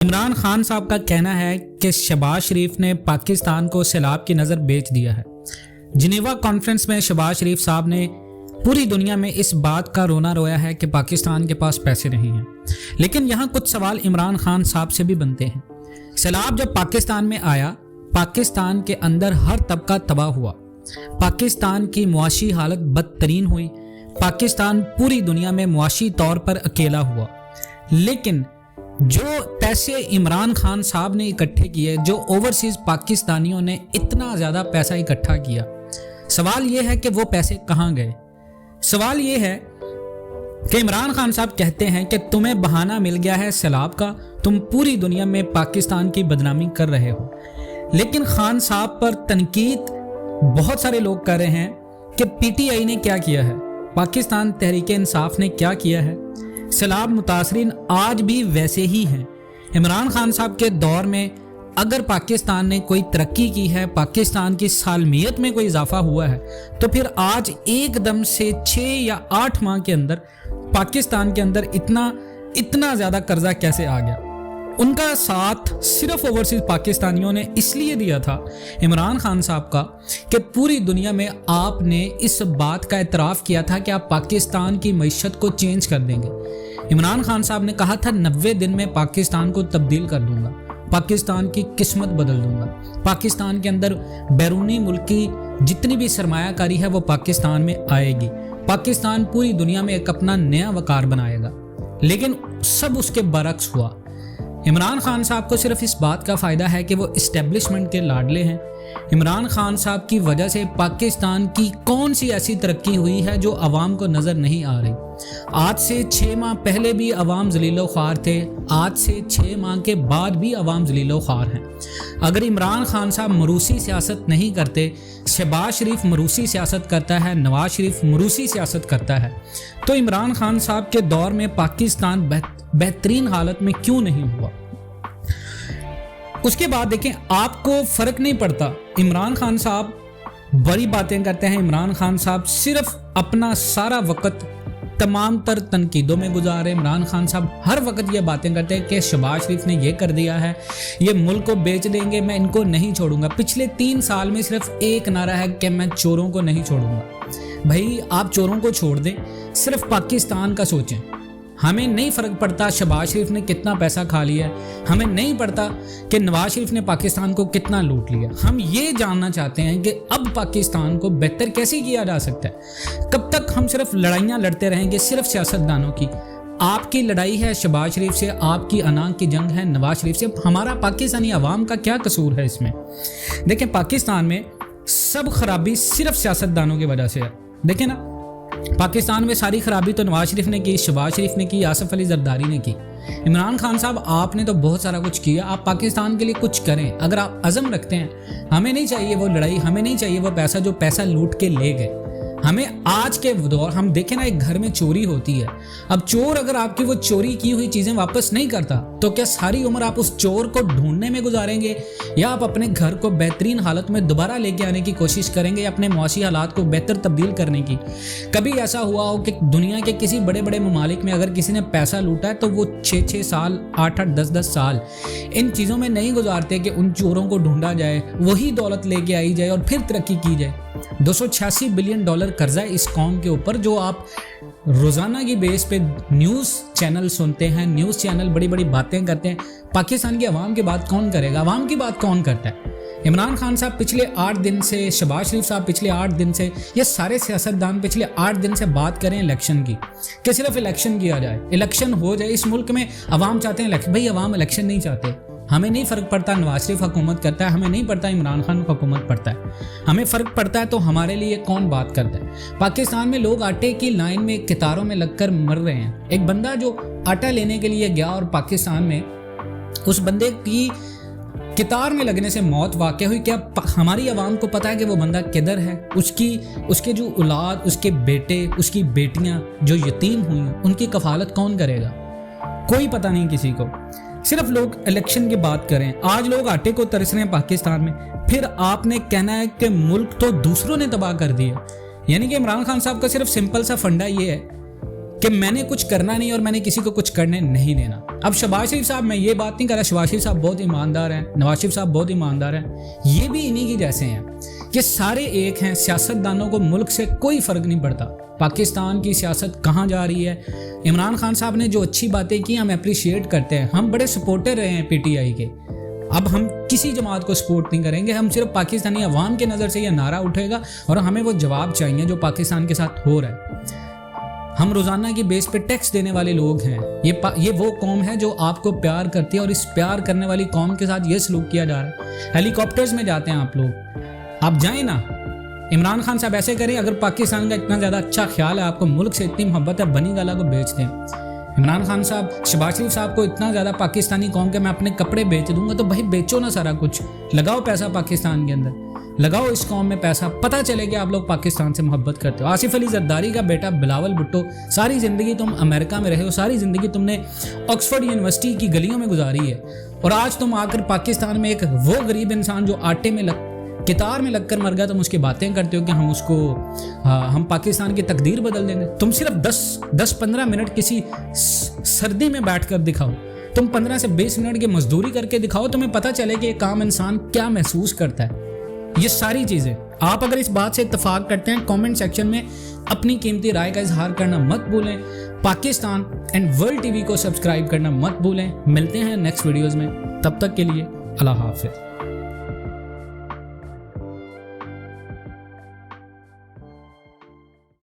इमरान खान साहब का कहना है कि शहबाज शरीफ ने पाकिस्तान को सैलाब की नज़र बेच दिया है। जिनेवा कॉन्फ्रेंस में शहबाज शरीफ साहब ने पूरी दुनिया में इस बात का रोना रोया है कि पाकिस्तान के पास पैसे नहीं हैं। लेकिन यहाँ कुछ सवाल इमरान खान साहब से भी बनते हैं। सैलाब जब पाकिस्तान में आया, पाकिस्तान के अंदर हर तबका तबाह हुआ, पाकिस्तान की मुआशी हालत बदतरीन हुई, पाकिस्तान पूरी दुनिया में मुआशी तौर पर अकेला हुआ। लेकिन जो पैसे इमरान खान साहब ने इकट्ठे किए, जो ओवरसीज पाकिस्तानियों ने इतना ज़्यादा पैसा इकट्ठा किया, सवाल ये है कि वो पैसे कहाँ गए। सवाल ये है कि इमरान खान साहब कहते हैं कि तुम्हें बहाना मिल गया है सैलाब का, तुम पूरी दुनिया में पाकिस्तान की बदनामी कर रहे हो। लेकिन खान साहब पर तनकीद बहुत सारे लोग कर रहे हैं कि पीटीआई ने क्या किया है, पाकिस्तान तहरीक इंसाफ ने क्या किया है। सैलाब मुतासरीन आज भी वैसे ही हैं। इमरान खान साहब के दौर में अगर पाकिस्तान ने कोई तरक्की की है, पाकिस्तान की सालमियत में कोई इजाफा हुआ है, तो फिर आज एकदम से 6 या 8 माह के अंदर पाकिस्तान के अंदर इतना ज़्यादा कर्जा कैसे आ गया। उनका साथ सिर्फ ओवरसीज पाकिस्तानियों ने इसलिए दिया था इमरान खान साहब का कि पूरी दुनिया में आपने इस बात का एतराफ़ किया था कि आप पाकिस्तान की मईशत को चेंज कर देंगे। इमरान खान साहब ने कहा था 90 दिन में पाकिस्तान को तब्दील कर दूंगा, पाकिस्तान की किस्मत बदल दूंगा, पाकिस्तान के अंदर बैरूनी मुल्क की जितनी भी सरमायाकारी है वो पाकिस्तान में आएगी, पाकिस्तान पूरी दुनिया में एक अपना नया वकार बनाएगा। लेकिन सब उसके बरक्स हुआ। इमरान खान साहब को सिर्फ इस बात का फ़ायदा है कि वो इस्टेब्लिशमेंट के लाडले हैं। इमरान खान साहब की वजह से पाकिस्तान की कौन सी ऐसी तरक्की हुई है जो आवाम को नज़र नहीं आ रही। आज से 6 माह पहले भी अवाम जलीलो ख्वार थे, आज से 6 माह के बाद भी अवाम जलीलो ख्वार हैं। अगर इमरान खान साहब मरूसी सियासत नहीं करते, शहबाज शरीफ मरूसी सियासत करता है, नवाज शरीफ मरूसी सियासत करता है, तो इमरान खान साहब के दौर में पाकिस्तान बेहतरीन हालत में क्यों नहीं हुआ। उसके बाद देखें, आपको फ़र्क नहीं पड़ता। इमरान खान साहब बड़ी बातें करते हैं। इमरान खान साहब सिर्फ अपना सारा वक्त तमाम तर तनकीदों में गुजारे। इमरान खान साहब हर वक्त ये बातें करते हैं कि शहबाज शरीफ ने ये कर दिया है, ये मुल्क को बेच देंगे, मैं इनको नहीं छोड़ूंगा। पिछले 3 साल में सिर्फ एक नारा है कि मैं चोरों को नहीं छोड़ूंगा। भाई आप चोरों को छोड़ दें, सिर्फ पाकिस्तान का सोचें। हमें नहीं फ़र्क पड़ता शहबाज शरीफ ने कितना पैसा खा लिया है, हमें नहीं पड़ता कि नवाज शरीफ ने पाकिस्तान को कितना लूट लिया। हम ये जानना चाहते हैं कि अब पाकिस्तान को बेहतर कैसे किया जा सकता है। कब तक हम सिर्फ लड़ाइयाँ लड़ते रहेंगे, सिर्फ सियासतदानों की। आपकी लड़ाई है शहबाज शरीफ से, आपकी अनांग की जंग है नवाज शरीफ से। हमारा पाकिस्तानी अवाम का क्या कसूर है इसमें। देखें, पाकिस्तान में सब खराबी सिर्फ सियासतदानों की वजह से है। देखें ना, पाकिस्तान में सारी खराबी तो नवाज शरीफ ने की, शहबाज शरीफ ने की, आसिफ अली जरदारी ने की। इमरान खान साहब आपने तो बहुत सारा कुछ किया, आप पाकिस्तान के लिए कुछ करें। अगर आप अज़म रखते हैं, हमें नहीं चाहिए वो लड़ाई, हमें नहीं चाहिए वो पैसा जो पैसा लूट के ले गए। हमें आज के दौर, हम देखें ना, एक घर में चोरी होती है। अब चोर अगर आपकी वो चोरी की हुई चीज़ें वापस नहीं करता, तो क्या सारी उम्र आप उस चोर को ढूंढने में गुजारेंगे, या आप अपने घर को बेहतरीन हालत में दोबारा लेके आने की कोशिश करेंगे, या अपने मुआशी हालात को बेहतर तब्दील करने की। कभी ऐसा हुआ हो कि दुनिया के किसी बड़े बड़े ममालिक में अगर किसी ने पैसा लूटा है तो वो 6-6 साल, 8-8, 10-10 साल इन चीज़ों में नहीं गुजारते कि उन चोरों को ढूंढा जाए, वही दौलत लेके आई जाए और फिर तरक्की की जाए। 286 बिलियन डॉलर कर्जा है इस कौम के ऊपर, जो आप रोज़ाना की बेस पे न्यूज़ चैनल सुनते हैं, न्यूज़ चैनल बड़ी बड़ी बातें करते हैं। पाकिस्तान की आवाम की बात कौन करेगा, आवाम की बात कौन करता है। इमरान खान साहब पिछले 8 दिन से, शहबाज शरीफ साहब पिछले 8 दिन से, ये सारे सियासतदान पिछले 8 दिन से बात करें इलेक्शन की, कि सिर्फ इलेक्शन किया जाए, इलेक्शन हो जाए। इस मुल्क में अवाम चाहते हैं इलेक्शन। भाई अवाम इलेक्शन नहीं चाहते। हमें नहीं फ़र्क पड़ता नवाज शरीफ हुकूमत करता है, हमें नहीं पड़ता इमरान खान हुकूमत पड़ता है, हमें फ़र्क पड़ता है तो हमारे लिए कौन बात करता है। पाकिस्तान में लोग आटे की लाइन में कतारों में लगकर मर रहे हैं। एक बंदा जो आटा लेने के लिए गया और पाकिस्तान में उस बंदे की कतार में लगने से मौत वाक़या हुई, क्या हमारी आवाम को पता है कि वो बंदा किधर है? उसके जो औलाद, उसके बेटे, उसकी बेटियां जो यतीम हुई, उनकी कफालत कौन करेगा? कोई पता नहीं किसी को। सिर्फ लोग इलेक्शन की बात करें। आज लोग आटे को तरस रहे हैं पाकिस्तान में, फिर आपने कहना है कि मुल्क तो दूसरों ने तबाह कर दिया। यानी कि इमरान खान साहब का सिर्फ सिंपल सा फंडा ये है कि मैंने कुछ करना नहीं और मैंने किसी को कुछ करने नहीं देना। अब शहबाज शरीफ साहब, मैं ये बात नहीं कर रहा, शहबाज शरीफ साहब बहुत ईमानदार हैं, नवाज शरीफ साहब बहुत ईमानदार हैं, ये भी इन्हीं की जैसे हैं कि सारे एक हैं। सियासतदानों को मुल्क से कोई फ़र्क नहीं पड़ता पाकिस्तान की सियासत कहाँ जा रही है। इमरान खान साहब ने जो अच्छी बातें की हम अप्रिशिएट करते हैं, हम बड़े सपोर्टर रहे हैं PTI के। अब हम किसी जमात को सपोर्ट नहीं करेंगे, हम सिर्फ पाकिस्तानी अवाम के नज़र से यह नारा उठेगा और हमें वो जवाब चाहिए जो पाकिस्तान के साथ हो रहा है। हम रोज़ाना की बेस पे टैक्स देने वाले लोग हैं। ये वो कौम है जो आपको प्यार करती है और इस प्यार करने वाली कौम के साथ ये सलूक किया जा रहा है। हेलीकॉप्टर्स में जाते हैं आप लोग, आप जाएं ना। इमरान खान साहब ऐसे करें, अगर पाकिस्तान का इतना ज़्यादा अच्छा ख्याल है, आपको मुल्क से इतनी मोहब्बत है, बनी गाला को बेच दें। इमरान खान साहब, शहबाज शरीफ साहब को इतना ज़्यादा पाकिस्तानी कौम के मैं अपने कपड़े बेच दूंगा, तो भाई बेचो ना सारा कुछ, लगाओ पैसा पाकिस्तान के अंदर, लगाओ इस कौम में पैसा, पता चले कि आप लोग पाकिस्तान से मोहब्बत करते हो। आसिफ अली जरदारी का बेटा बिलावल भुट्टो, सारी ज़िंदगी तुम अमेरिका में रहे हो, सारी ज़िंदगी तुमने ऑक्सफोर्ड यूनिवर्सिटी की गलियों में गुजारी है, और आज तुम आकर पाकिस्तान में एक वो गरीब इंसान जो आटे में कितार में लगकर मर गया, तुम उसकी बातें करते हो कि हम पाकिस्तान की तकदीर बदल देंगे। तुम सिर्फ 10-15 मिनट किसी सर्दी में बैठकर दिखाओ, तुम 15 से 20 मिनट की मजदूरी करके दिखाओ, तुम्हें पता चले कि एक आम इंसान क्या महसूस करता है। ये सारी चीज़ें आप अगर इस बात से इत्तेफाक करते हैं, कमेंट सेक्शन में अपनी कीमती राय का इजहार करना मत भूलें। पाकिस्तान एंड वर्ल्ड TV को सब्सक्राइब करना मत भूलें। मिलते हैं नेक्स्ट वीडियोज़ में, तब तक के लिए अल्लाह हाफिज़।